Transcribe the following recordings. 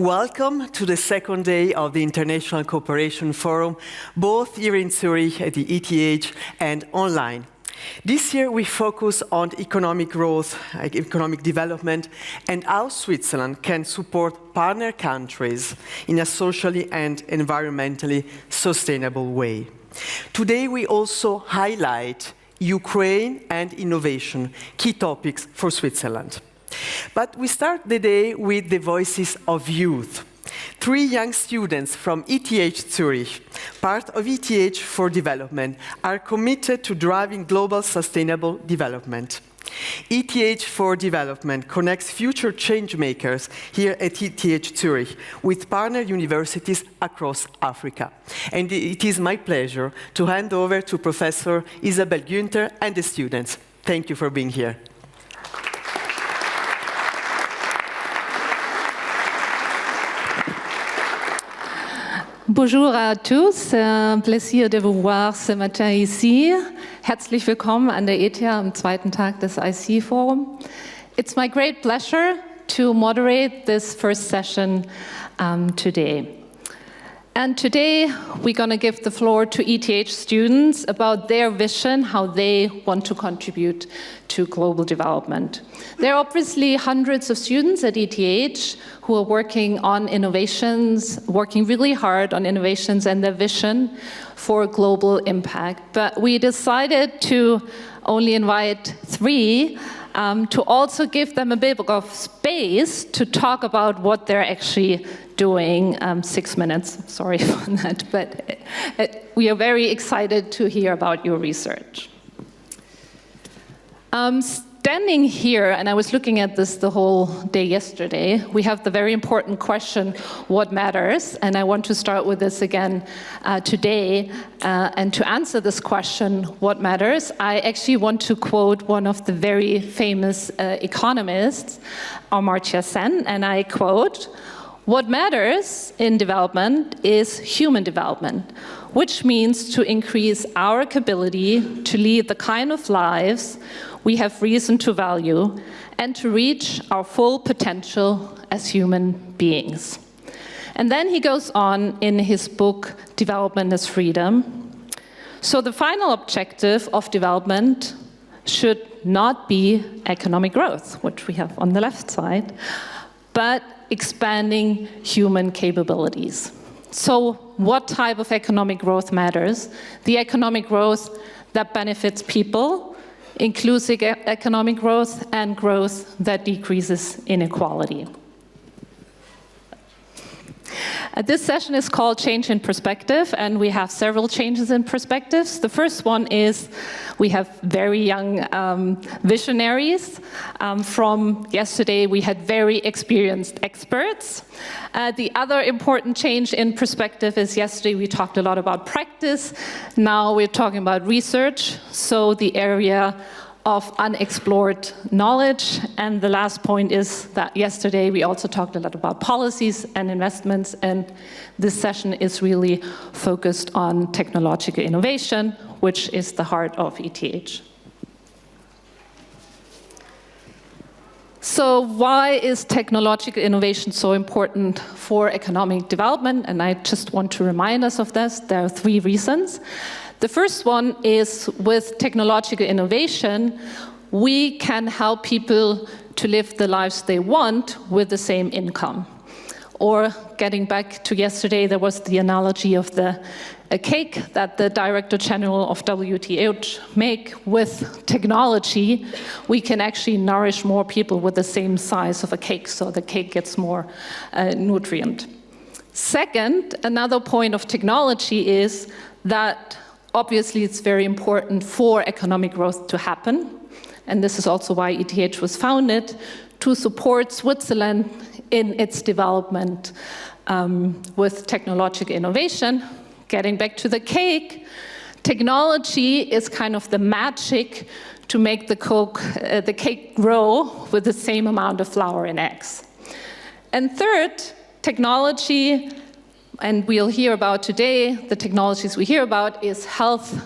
Welcome to the second day of the International Cooperation Forum, both here in Zurich at the ETH and online. This year we focus on economic growth, economic development, and how Switzerland can support partner countries in a socially and environmentally sustainable way. Today we also highlight Ukraine and innovation, key topics for Switzerland. But we start the day with the voices of youth. 3 young students from ETH Zurich, part of ETH for Development, are committed to driving global sustainable development. ETH for Development connects future change makers here at ETH Zurich with partner universities across Africa. And it is my pleasure to hand over to Professor Isabel Günther and the students. Thank you for being here. Bonjour à tous, un plaisir de vous voir ce matin ici. Herzlich willkommen an der ETH am zweiten Tag des IC Forum. It's my great pleasure to moderate this first session today. And today we're going to give the floor to ETH students about their vision, how they want to contribute to global development. There are obviously hundreds of students at ETH who are working on innovations, working really hard on innovations and their vision for global impact. But we decided to only invite 3 to also give them a bit of space to talk about what they're actually doing. 6 minutes, sorry for that, but we are very excited to hear about your research. Standing here, and I was looking at this the whole day yesterday, we have the very important question, what matters? And I want to start with this again today. And to answer this question, what matters, I actually want to quote one of the very famous economists, Amartya Sen, and I quote, "What matters in development is human development, which means to increase our capability to lead the kind of lives we have reason to value and to reach our full potential as human beings." And then he goes on in his book, Development as Freedom. So the final objective of development should not be economic growth, which we have on the left side, but expanding human capabilities. So what type of economic growth matters? The economic growth that benefits people, inclusive economic growth, and growth that decreases inequality. This session is called Change in Perspective, and we have several changes in perspectives. The first one is we have very young visionaries. From yesterday, we had very experienced experts. The other important change in perspective is yesterday we talked a lot about practice. Now we're talking about research, so the area of unexplored knowledge. And the last point is that yesterday we also talked a lot about policies and investments, and this session is really focused on technological innovation, which is the heart of ETH. So why is technological innovation so important for economic development? And I just want to remind us of this. There are 3 reasons. The first one is with technological innovation, we can help people to live the lives they want with the same income. Or getting back to yesterday, there was the analogy of a cake that the Director General of WTO make with technology. We can actually nourish more people with the same size of a cake, so the cake gets more nutrient. Second, another point of technology is that obviously it's very important for economic growth to happen. And this is also why ETH was founded, to support Switzerland in its development with technological innovation. Getting back to the cake, technology is kind of the magic to make the cake grow with the same amount of flour and eggs. And third, technology, and we'll hear about today, the technologies we hear about is health,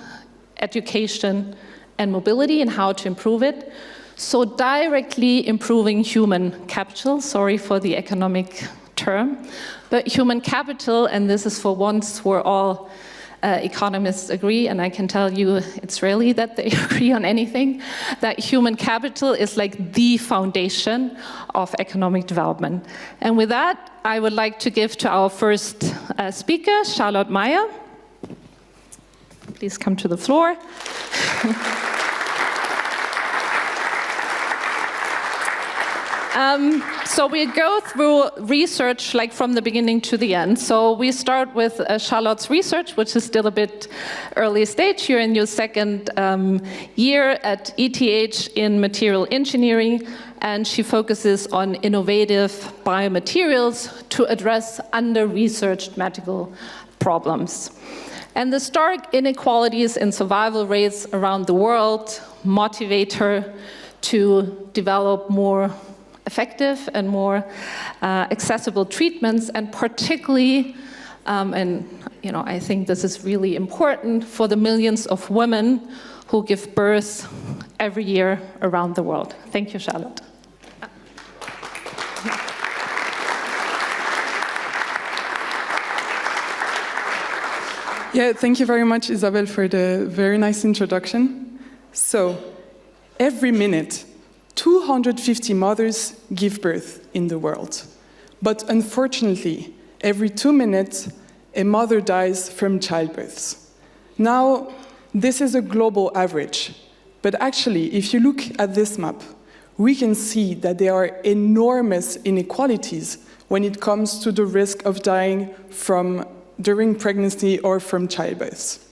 education, and mobility and how to improve it. So directly improving human capital, sorry for the economic term. But human capital, and this is for once where all economists agree, and I can tell you it's rarely that they agree on anything, that human capital is like the foundation of economic development. And with that, I would like to give to our first speaker, Charlotte Meyer. Please come to the floor. So we go through research like from the beginning to the end. So we start with Charlotte's research, which is still a bit early stage. You're in your second year at ETH in material engineering, and she focuses on innovative biomaterials to address under-researched medical problems. And the stark inequalities in survival rates around the world motivate her to develop more effective and more accessible treatments, and particularly, and I think this is really important for the millions of women who give birth every year around the world. Thank you, Charlotte. Yeah, thank you very much, Isabel, for the very nice introduction. So, every minute, 250 mothers give birth in the world. But unfortunately, every 2 minutes, a mother dies from childbirths. Now, this is a global average. But actually, if you look at this map, we can see that there are enormous inequalities when it comes to the risk of dying during pregnancy or from childbirth.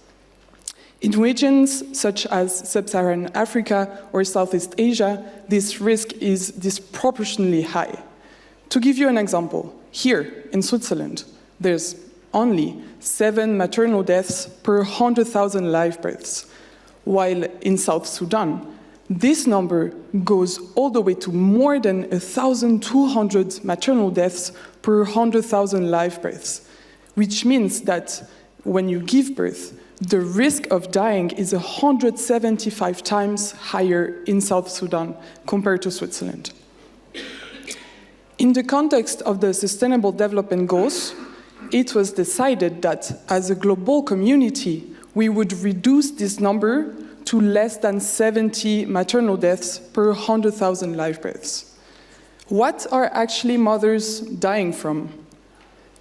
In regions such as Sub-Saharan Africa or Southeast Asia, this risk is disproportionately high. To give you an example, here in Switzerland, there's only 7 maternal deaths per 100,000 live births, while in South Sudan, this number goes all the way to more than 1,200 maternal deaths per 100,000 live births, which means that when you give birth, the risk of dying is 175 times higher in South Sudan compared to Switzerland. In the context of the Sustainable Development Goals, it was decided that as a global community, we would reduce this number to less than 70 maternal deaths per 100,000 live births. What are actually mothers dying from?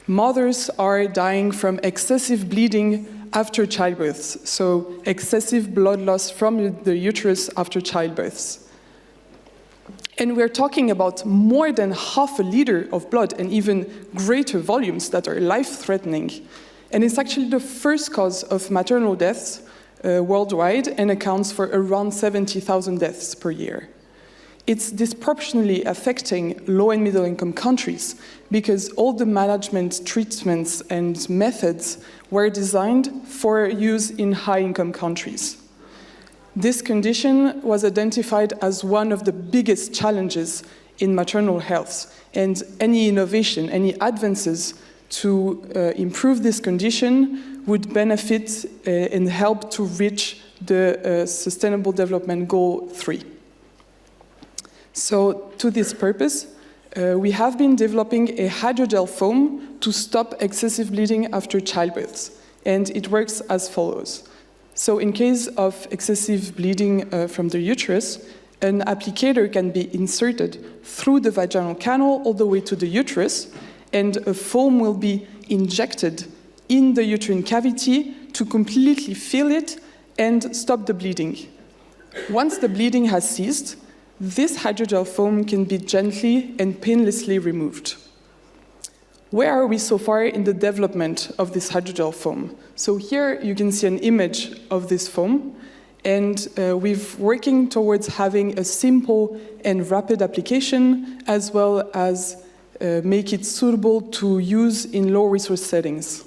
Mothers are dying from excessive bleeding after childbirth, so excessive blood loss from the uterus after childbirth. And we're talking about more than half a liter of blood and even greater volumes that are life-threatening. And it's actually the first cause of maternal deaths worldwide and accounts for around 70,000 deaths per year. It's disproportionately affecting low and middle income countries because all the management treatments and methods were designed for use in high income countries. This condition was identified as one of the biggest challenges in maternal health, and any innovation, any advances to improve this condition would benefit and help to reach the Sustainable Development Goal 3. So, to this purpose, we have been developing a hydrogel foam to stop excessive bleeding after childbirth, and it works as follows. So, in case of excessive bleeding from the uterus, an applicator can be inserted through the vaginal canal all the way to the uterus, and a foam will be injected in the uterine cavity to completely fill it and stop the bleeding. Once the bleeding has ceased, this hydrogel foam can be gently and painlessly removed. Where are we so far in the development of this hydrogel foam? So here you can see an image of this foam, and we're working towards having a simple and rapid application, as well as make it suitable to use in low-resource settings.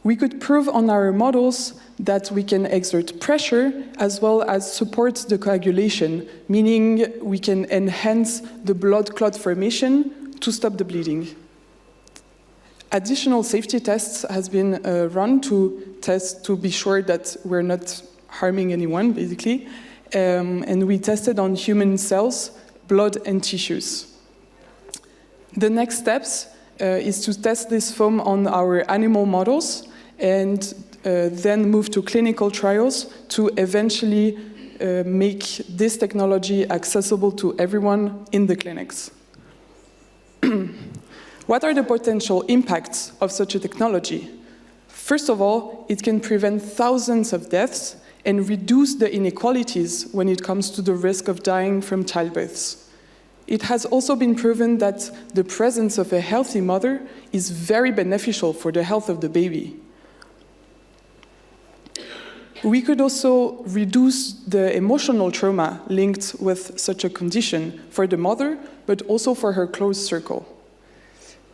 We could prove on our models that we can exert pressure as well as support the coagulation, meaning we can enhance the blood clot formation to stop the bleeding. Additional safety tests has been run to be sure that we're not harming anyone, basically, and we tested on human cells, blood, and tissues. The next steps is to test this foam on our animal models and then move to clinical trials to eventually make this technology accessible to everyone in the clinics. What are the potential impacts of such a technology? First of all, it can prevent thousands of deaths and reduce the inequalities when it comes to the risk of dying from childbirths. It has also been proven that the presence of a healthy mother is very beneficial for the health of the baby. We could also reduce the emotional trauma linked with such a condition for the mother, but also for her close circle.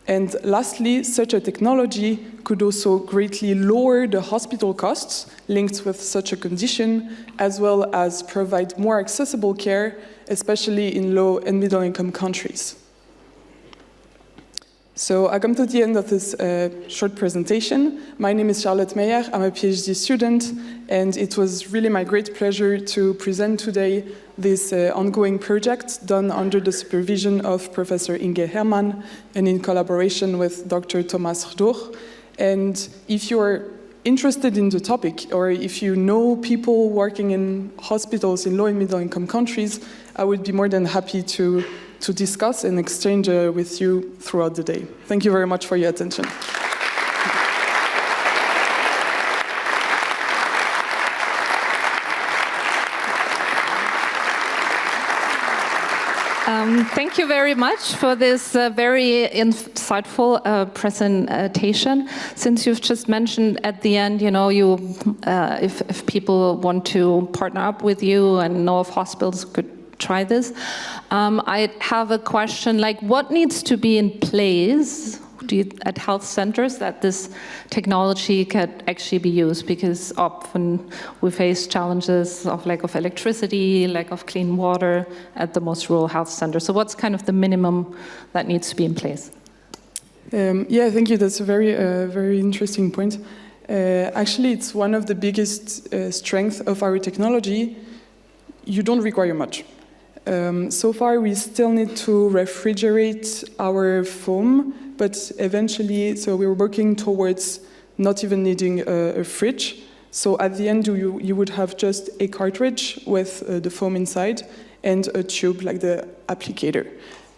And lastly, such a technology could also greatly lower the hospital costs linked with such a condition, as well as provide more accessible care, especially in low and middle income countries. So I come to the end of this short presentation. My name is Charlotte Meyer. I'm a PhD student, and it was really my great pleasure to present today this ongoing project done under the supervision of Professor Inge Hermann and in collaboration with Dr. Thomas Rdoch. And if you're interested in the topic, or if you know people working in hospitals in low and middle income countries, I would be more than happy to discuss and exchange with you throughout the day. Thank you very much for your attention. Thank you very much for this very insightful presentation. Since you've just mentioned at the end, you know, if people want to partner up with you and know if hospitals could try this, I have a question, like what needs to be in place at health centers that this technology can actually be used? Because often we face challenges of lack of electricity, lack of clean water at the most rural health centers. So what's kind of the minimum that needs to be in place? Yeah, thank you. That's a very interesting point. Actually, it's one of the biggest strengths of our technology. You don't require much. So far, we still need to refrigerate our foam, but eventually, so we're working towards not even needing a fridge. So at the end, you would have just a cartridge with the foam inside and a tube like the applicator.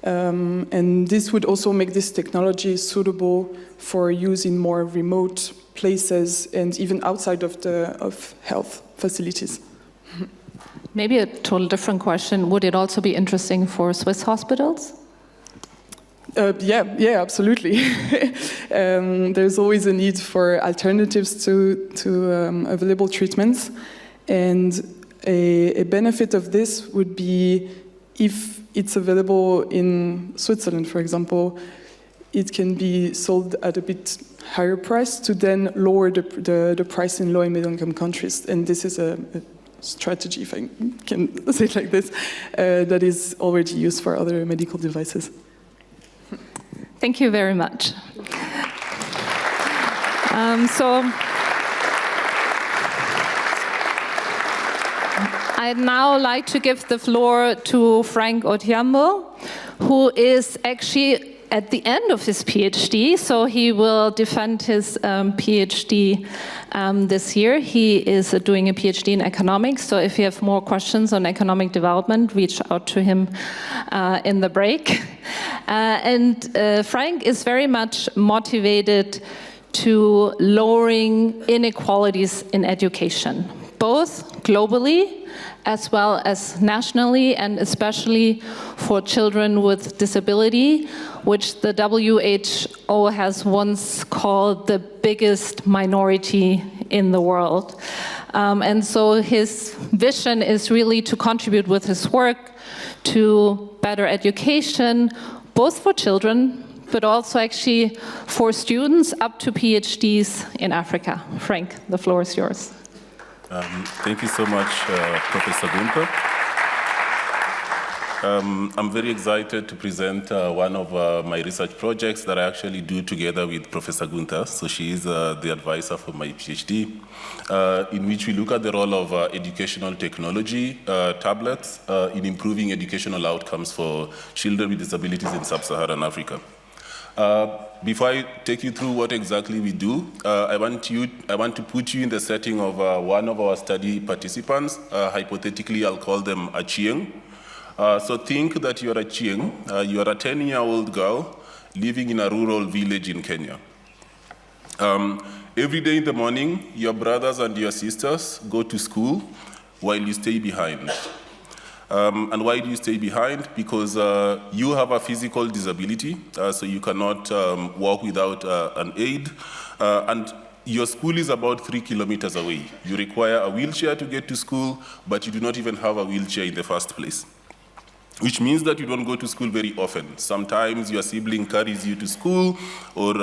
And this would also make this technology suitable for use in more remote places and even outside of health facilities. Maybe a total different question. Would it also be interesting for Swiss hospitals? Yeah, absolutely. There's always a need for alternatives to available treatments. And a benefit of this would be if it's available in Switzerland, for example, it can be sold at a bit higher price to then lower the price in low and middle income countries. And this is a strategy, if I can say it like this, that is already used for other medical devices. Thank you very much. So I'd now like to give the floor to Frank Odhiambo, who is actually at the end of his PhD, so he will defend his PhD this year. He is doing a PhD in economics, so if you have more questions on economic development, reach out to him in the break. Frank is very much motivated to lowering inequalities in education, both globally as well as nationally, and especially for children with disability, which the WHO has once called the biggest minority in the world. And so his vision is really to contribute with his work to better education, both for children, but also actually for students up to PhDs in Africa. Frank, the floor is yours. Thank you so much, Professor Gunther. I'm very excited to present one of my research projects that I actually do together with Professor Gunther. So she is the advisor for my PhD, in which we look at the role of educational technology, tablets, in improving educational outcomes for children with disabilities in sub-Saharan Africa. Before I take you through what exactly we do, I want to put you in the setting of one of our study participants. Hypothetically, I'll call them a Chieng. So think that you're a Chieng. You're a 10-year-old girl living in a rural village in Kenya. Every day in the morning, your brothers and your sisters go to school while you stay behind. And why do you stay behind? Because you have a physical disability, so you cannot walk without an aid. And your school is about 3 kilometers away. You require a wheelchair to get to school, but you do not even have a wheelchair in the first place, which means that you don't go to school very often. Sometimes your sibling carries you to school, or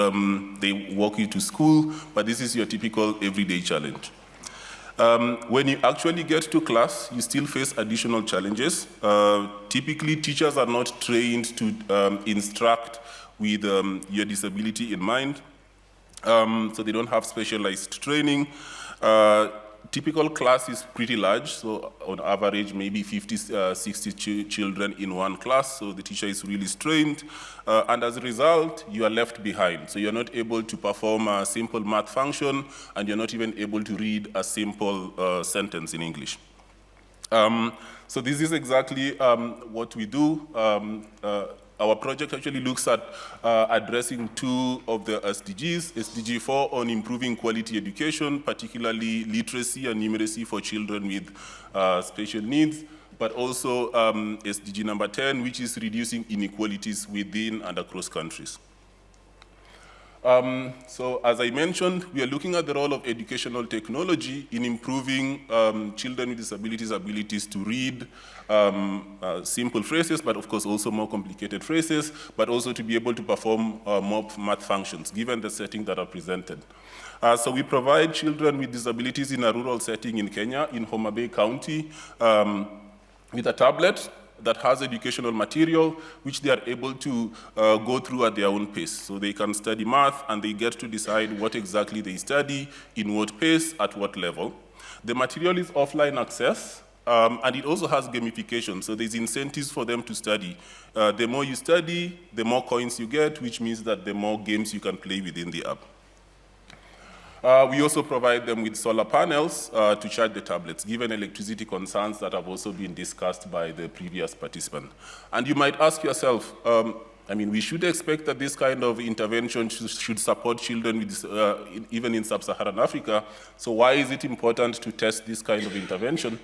they walk you to school, but this is your typical everyday challenge. When you actually get to class, you still face additional challenges. Typically, teachers are not trained to instruct with your disability in mind, so they don't have specialized training. Typical class is pretty large, so on average, maybe 50, 60 children in one class, so the teacher is really strained, and as a result, you are left behind. So you're not able to perform a simple math function, and you're not even able to read a simple sentence in English. So this is exactly what we do. Our project actually looks at addressing 2 of the SDGs, SDG 4 on improving quality education, particularly literacy and numeracy for children with special needs, but also SDG number 10, which is reducing inequalities within and across countries. So as I mentioned, we are looking at the role of educational technology in improving children with disabilities' abilities to read simple phrases, but of course also more complicated phrases, but also to be able to perform more math functions, given the setting that are presented. So we provide children with disabilities in a rural setting in Kenya, in Homa Bay County, with a tablet that has educational material, which they are able to go through at their own pace. So they can study math, and they get to decide what exactly they study, in what pace, at what level. The material is offline access, and it also has gamification, so there's incentives for them to study. The more you study, the more coins you get, which means that the more games you can play within the app. We also provide them with solar panels to charge the tablets, given electricity concerns that have also been discussed by the previous participant. And you might ask yourself, I mean, we should expect that this kind of intervention should support children with even in sub-Saharan Africa, so why is it important to test this kind of intervention?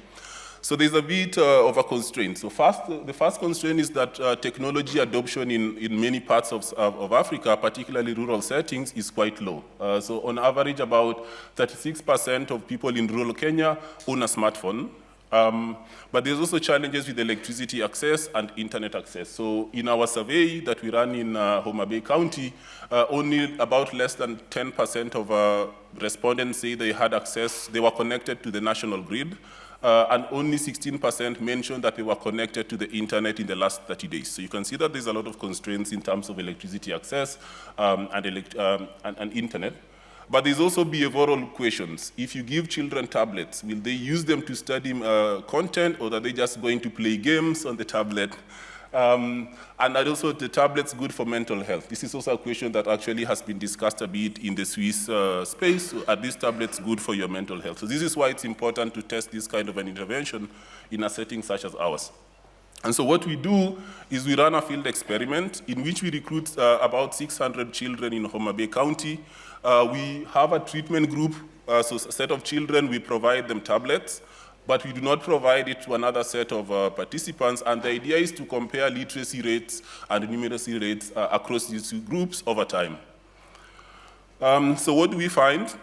So there's a bit of a constraint. So the first constraint is that technology adoption in many parts of Africa, particularly rural settings, is quite low. So on average, about 36% of people in rural Kenya own a smartphone. But there's also challenges with electricity access and internet access. So in our survey that we ran in Homa Bay County, only about less than 10% of respondents say they had access, they were connected to the national grid. And only 16% mentioned that they were connected to the internet in the last 30 days. So you can see that there's a lot of constraints in terms of electricity access and internet. But there's also behavioral questions. If you give children tablets, will they use them to study content, or are they just going to play games on the tablet? And also, the tablet's good for mental health. This is also a question that actually has been discussed a bit in the Swiss space. Are these tablets good for your mental health? So this is why it's important to test this kind of an intervention in a setting such as ours. And so what we do is we run a field experiment in which we recruit about 600 children in Homa Bay County. We have a treatment group, so a set of children, we provide them tablets, but we do not provide it to another set of participants, and the idea is to compare literacy rates and numeracy rates across these two groups over time. So what do we find?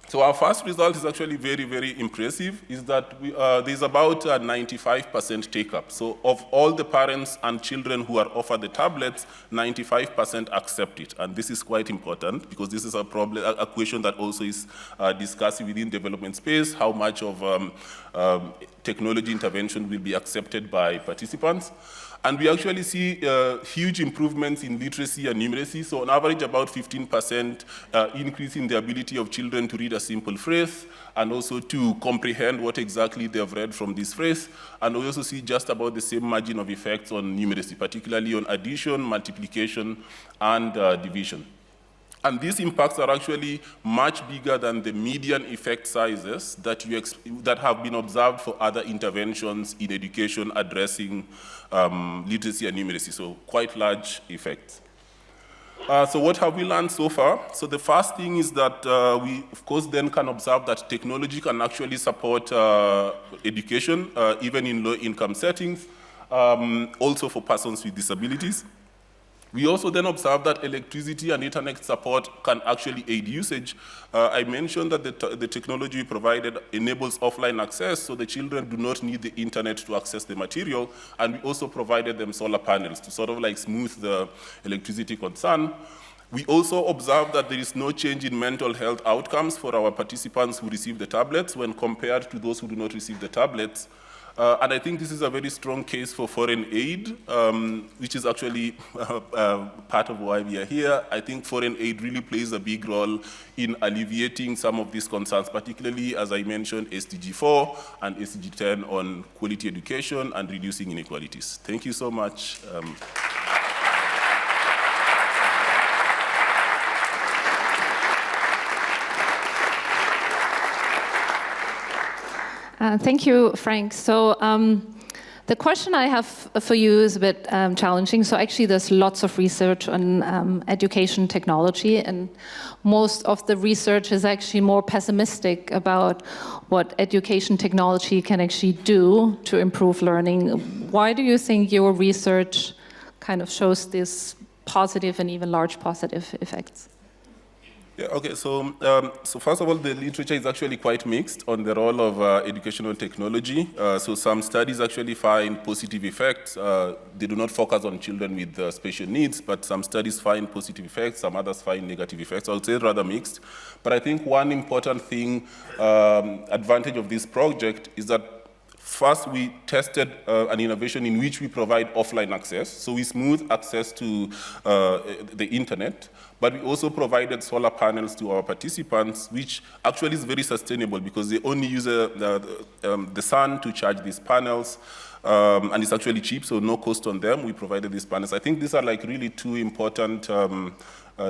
So our first result is actually very, very impressive, is that there's about a 95% take-up. So of all the parents and children who are offered the tablets, 95% accept it. And this is quite important, because this is a problem, a question that also is discussed within development space, how much of technology intervention will be accepted by participants. And we actually see huge improvements in literacy and numeracy. So on average, about 15% increase in the ability of children to read a simple phrase and also to comprehend what exactly they have read from this phrase. And we also see just about the same margin of effects on numeracy, particularly on addition, multiplication, and division. And these impacts are actually much bigger than the median effect sizes that have been observed for other interventions in education addressing literacy and numeracy, so quite large effects. So what have we learned so far? So the first thing is that we, of course, then can observe that technology can actually support education, even in low-income settings, also for persons with disabilities. We also then observe that electricity and internet support can actually aid usage. I mentioned that the technology provided enables offline access, so the children do not need the internet to access the material, and we also provided them solar panels to sort of like smooth the electricity concern. We also observed that there is no change in mental health outcomes for our participants who receive the tablets when compared to those who do not receive the tablets. And I think this is a very strong case for foreign aid, which is actually part of why we are here. I think foreign aid really plays a big role in alleviating some of these concerns, particularly, as I mentioned, SDG 4 and SDG 10 on quality education and reducing inequalities. Thank you so much. Thank you, Frank. So the question I have for you is a bit challenging. So actually there's lots of research on education technology, and most of the research is actually more pessimistic about what education technology can actually do to improve learning. Why do you think your research kind of shows this positive and even large positive effects? Yeah, okay, so first of all, the literature is actually quite mixed on the role of educational technology. So some studies actually find positive effects. They do not focus on children with special needs, but some studies find positive effects, some others find negative effects. I would say rather mixed. But I think one important thing, advantage of this project is that first, we tested an innovation in which we provide offline access. So we smooth access to the internet, but we also provided solar panels to our participants, which actually is very sustainable because they only use the sun to charge these panels, and it's actually cheap, so no cost on them. We provided these panels. I think these are like really two important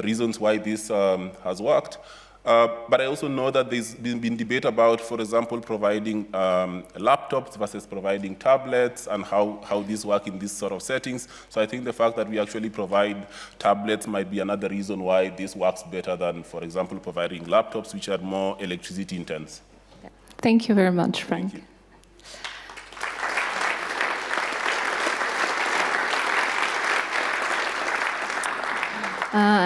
reasons why this has worked. But I also know that there's been debate about, for example, providing laptops versus providing tablets and how these work in these sort of settings. So I think the fact that we actually provide tablets might be another reason why this works better than, for example, providing laptops, which are more electricity intense. Thank you very much, Frank. Thank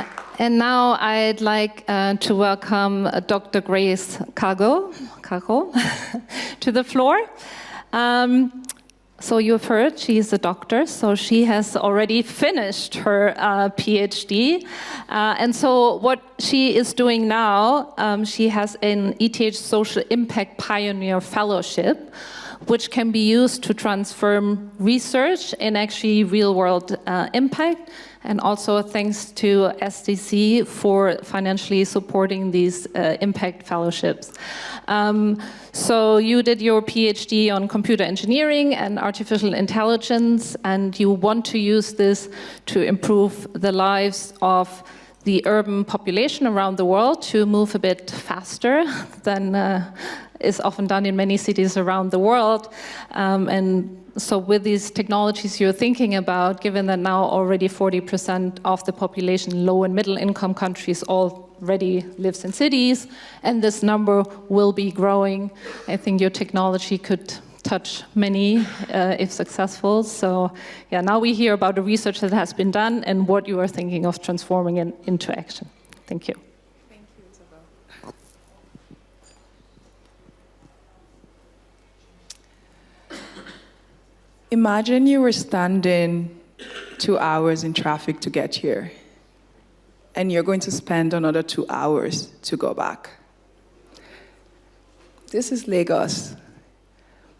you. And now I'd like to welcome Dr. Grace Cago to the floor. So you've heard she's a doctor, so she has already finished her PhD. And so what she is doing now, she has an ETH Social Impact Pioneer Fellowship, which can be used to transform research in actually real-world impact, and also thanks to SDC for financially supporting these impact fellowships. So you did your PhD on computer engineering and artificial intelligence, and you want to use this to improve the lives of the urban population around the world to move a bit faster than is often done in many cities around the world. And so with these technologies you're thinking about, given that now already 40% of the population in low and middle income countries already lives in cities, and this number will be growing, I think your technology could touch many if successful. So yeah, now we hear about the research that has been done and what you are thinking of transforming it into action. Thank you. Thank you, Isabel. Imagine you were standing 2 hours in traffic to get here, and you're going to spend another 2 hours to go back. This is Lagos.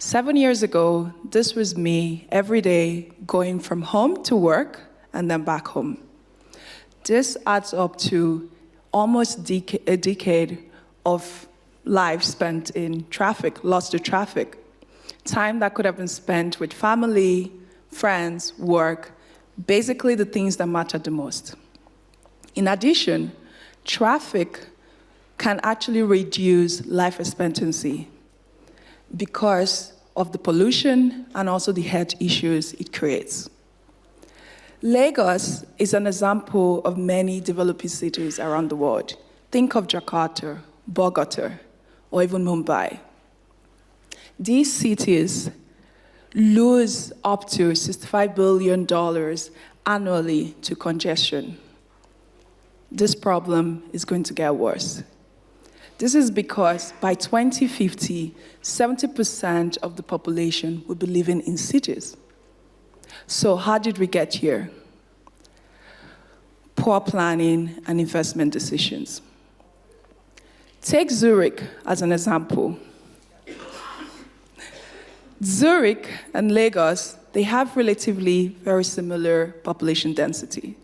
7 years ago, this was me every day going from home to work and then back home. This adds up to almost a decade of life spent in traffic, lost to traffic. Time that could have been spent with family, friends, work, basically the things that matter the most. In addition, traffic can actually reduce life expectancy because of the pollution and also the health issues it creates. Lagos is an example of many developing cities around the world. Think of Jakarta, Bogota, or even Mumbai. These cities lose up to $65 billion annually to congestion. This problem is going to get worse. This is because by 2050, 70% of the population will be living in cities. So how did we get here? Poor planning and investment decisions. Take Zurich as an example. Zurich and Lagos, they have relatively very similar population density,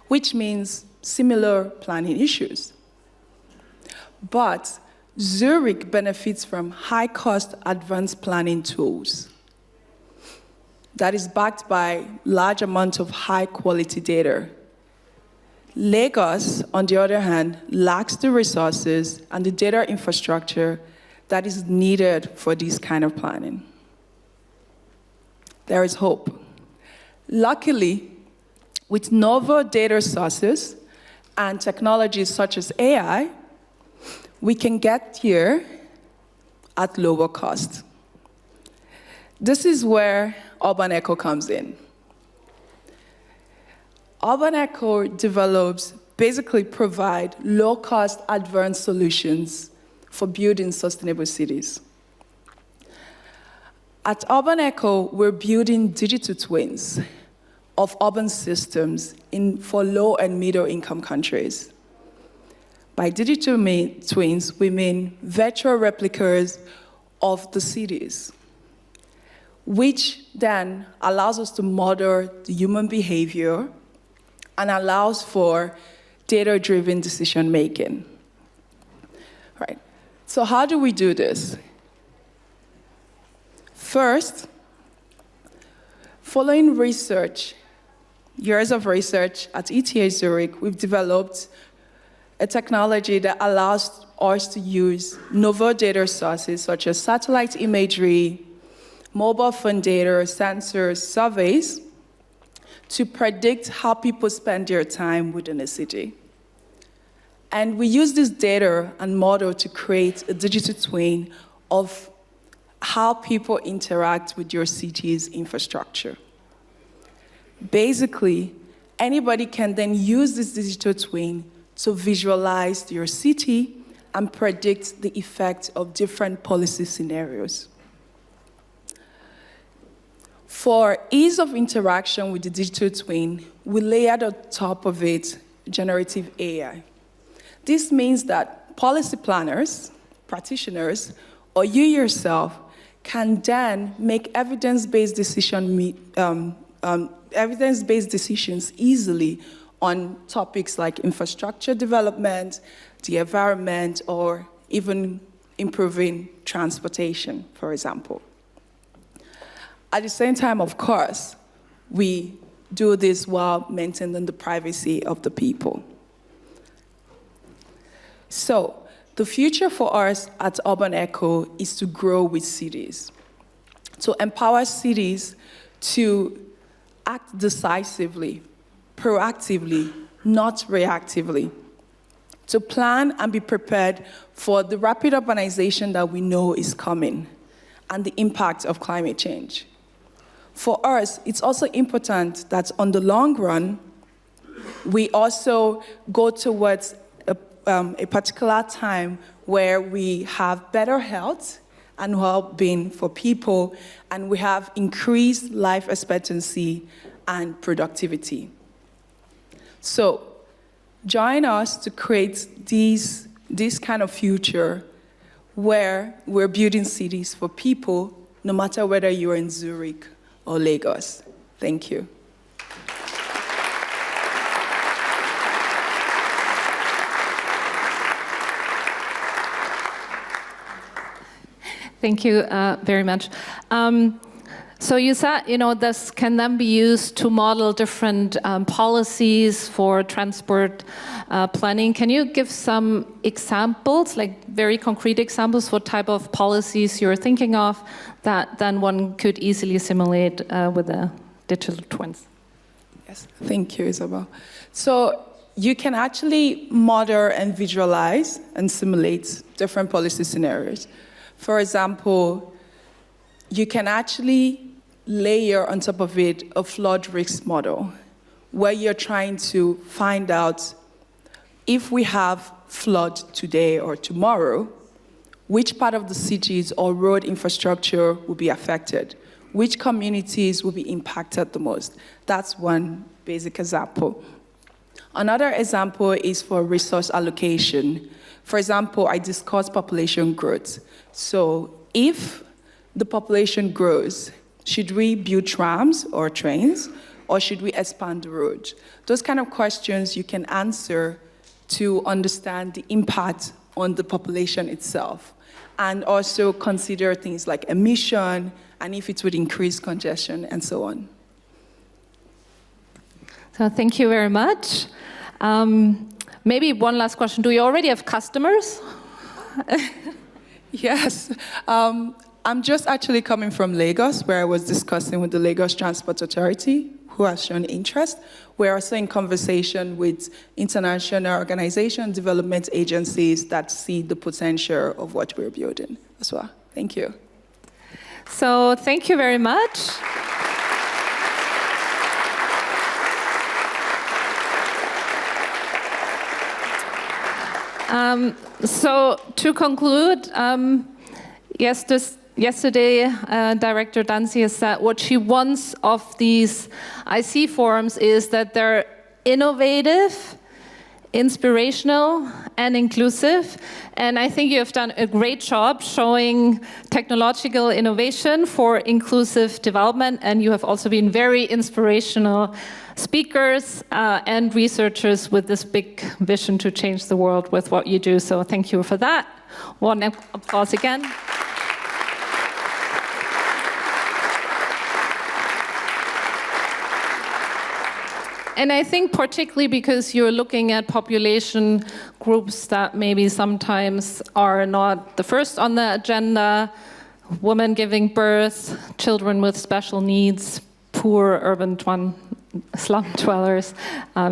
which means similar planning issues. But Zurich benefits from high-cost advanced planning tools that is backed by large amounts of high-quality data. Lagos, on the other hand, lacks the resources and the data infrastructure that is needed for this kind of planning. There is hope. Luckily, with novel data sources and technologies such as AI, we can get here at lower cost. This is where Urban Echo comes in. Urban Echo basically provide low-cost advanced solutions for building sustainable cities. At Urban Echo, we're building digital twins of urban systems for low and middle income countries. By digital twins, we mean virtual replicas of the cities, which then allows us to model the human behavior and allows for data-driven decision-making. Right. So how do we do this? First, following research, years of research at ETH Zurich, we've developed a technology that allows us to use novel data sources such as satellite imagery, mobile phone data, sensors, surveys, to predict how people spend their time within a city. And we use this data and model to create a digital twin of how people interact with your city's infrastructure. Basically, anybody can then use this digital twin to visualize your city and predict the effect of different policy scenarios. For ease of interaction with the digital twin, we layered on top of it generative AI. This means that policy planners, practitioners, or you yourself can then make evidence-based decisions easily on topics like infrastructure development, the environment, or even improving transportation, for example. At the same time, of course, we do this while maintaining the privacy of the people. So, the future for us at Urban Echo is to grow with cities, to empower cities to act decisively, proactively, not reactively, to plan and be prepared for the rapid urbanization that we know is coming and the impact of climate change. For us, it's also important that on the long run, we also go towards a particular time where we have better health and well-being for people, and we have increased life expectancy and productivity. So, join us to create this kind of future where we're building cities for people, no matter whether you're in Zurich or Lagos. Thank you. Thank you very much. So you said, this can then be used to model different policies for transport planning. Can you give some examples, like very concrete examples, what type of policies you're thinking of that then one could easily simulate with the digital twins? Yes, thank you, Isabel. So you can actually model and visualize and simulate different policy scenarios. For example, you can actually layer on top of it a flood risk model where you're trying to find out if we have flood today or tomorrow, which part of the cities or road infrastructure will be affected, which communities will be impacted the most. That's one basic example. Another example is for resource allocation. For example, I discussed population growth. So if the population grows, should we build trams or trains, or should we expand the road? Those kind of questions you can answer to understand the impact on the population itself, and also consider things like emission, and if it would increase congestion, and so on. So thank you very much. Maybe one last question. Do you already have customers? Yes. I'm just actually coming from Lagos, where I was discussing with the Lagos Transport Authority, who has shown interest. We're also in conversation with international organizations, development agencies that see the potential of what we're building as well. Thank you. So thank you very much. So to conclude, yesterday, Director Danzi has said what she wants of these IC forums is that they're innovative, inspirational, and inclusive. And I think you have done a great job showing technological innovation for inclusive development, and you have also been very inspirational speakers and researchers with this big vision to change the world with what you do. So thank you for that. One applause again. And I think particularly because you're looking at population groups that maybe sometimes are not the first on the agenda, women giving birth, children with special needs, poor urban slum dwellers.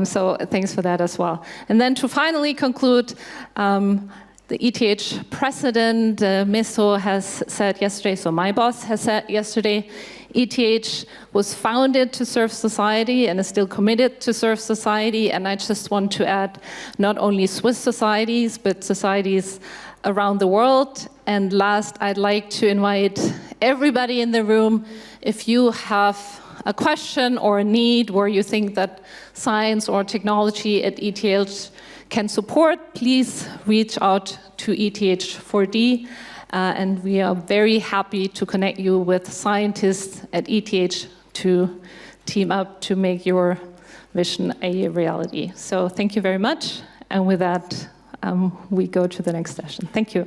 So thanks for that as well. And then to finally conclude, the ETH president, Meso, has said yesterday, so my boss has said yesterday, ETH was founded to serve society and is still committed to serve society. And I just want to add not only Swiss societies, but societies around the world. And last, I'd like to invite everybody in the room, if you have a question or a need where you think that science or technology at ETH can support, please reach out to ETH4D. And we are very happy to connect you with scientists at ETH to team up to make your vision a reality. So thank you very much. And with that, we go to the next session. Thank you.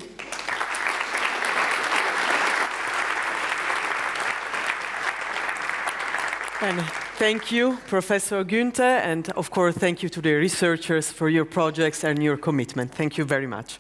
And thank you, Professor Günther, and of course, thank you to the researchers for your projects and your commitment. Thank you very much.